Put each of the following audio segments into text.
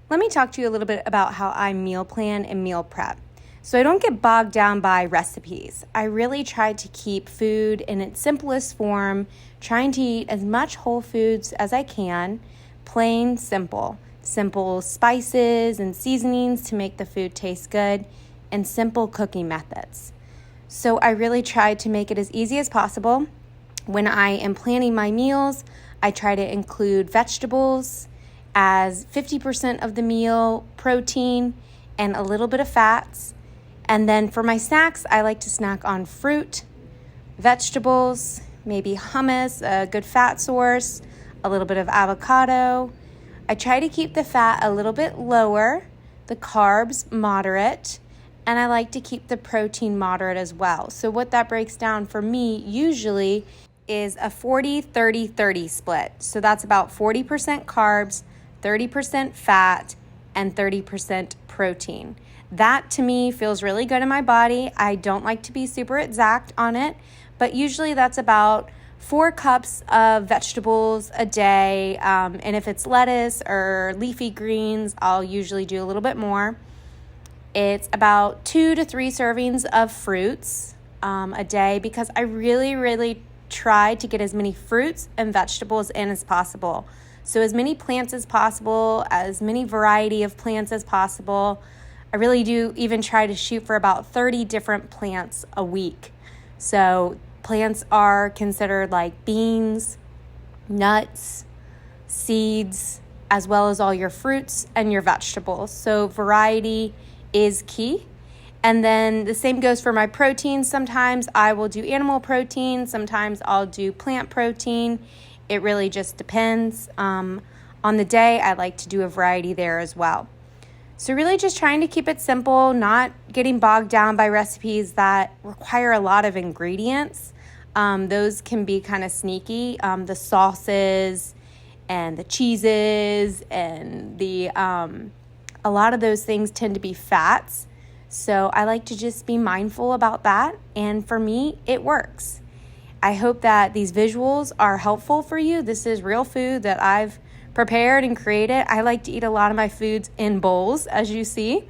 let me talk to you a little bit about how I meal plan and meal prep. So I don't get bogged down by recipes. I really try to keep food in its simplest form, trying to eat as much whole foods as I can, plain, simple. Simple spices and seasonings to make the food taste good, and simple cooking methods. So I really try to make it as easy as possible. When I am planning my meals, I try to include vegetables as 50% of the meal, protein, and a little bit of fats. And then for my snacks, I like to snack on fruit, vegetables, maybe hummus, a good fat source, a little bit of avocado. I try to keep the fat a little bit lower, the carbs moderate, and I like to keep the protein moderate as well. So what that breaks down for me usually is a 40-30-30 split. So that's about 40% carbs, 30% fat, and 30% protein. That to me feels really good in my body. I don't like to be super exact on it, but usually that's about 4 cups of vegetables a day. And if it's lettuce or leafy greens, I'll usually do a little bit more. It's about 2 to 3 servings of fruits a day, because I really try to get as many fruits and vegetables in as possible. So as many plants as possible, as many variety of plants as possible. I really do even try to shoot for about 30 different plants a week. So plants are considered like beans, nuts, seeds, as well as all your fruits and your vegetables. So variety is key. And then the same goes for my protein. Sometimes I will do animal protein. Sometimes I'll do plant protein. It really just depends. On the day, I like to do a variety there as well. So really just trying to keep it simple, not getting bogged down by recipes that require a lot of ingredients. Those can be kind of sneaky. The sauces and the cheeses and a lot of those things tend to be fats. So I like to just be mindful about that. And for me, it works. I hope that these visuals are helpful for you. This is real food that I've prepared and created. I like to eat a lot of my foods in bowls, as you see.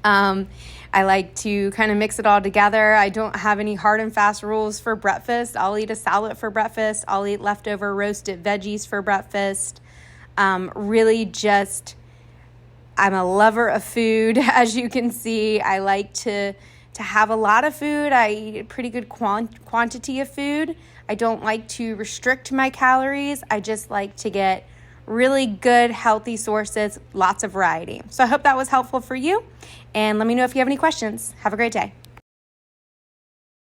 I like to kind of mix it all together. I don't have any hard and fast rules for breakfast. I'll eat a salad for breakfast. I'll eat leftover roasted veggies for breakfast. Really just, I'm a lover of food, as you can see. I like to have a lot of food. I eat a pretty good quantity of food. I don't like to restrict my calories. I just like to get really good, healthy sources, lots of variety. So I hope that was helpful for you. And let me know if you have any questions. Have a great day.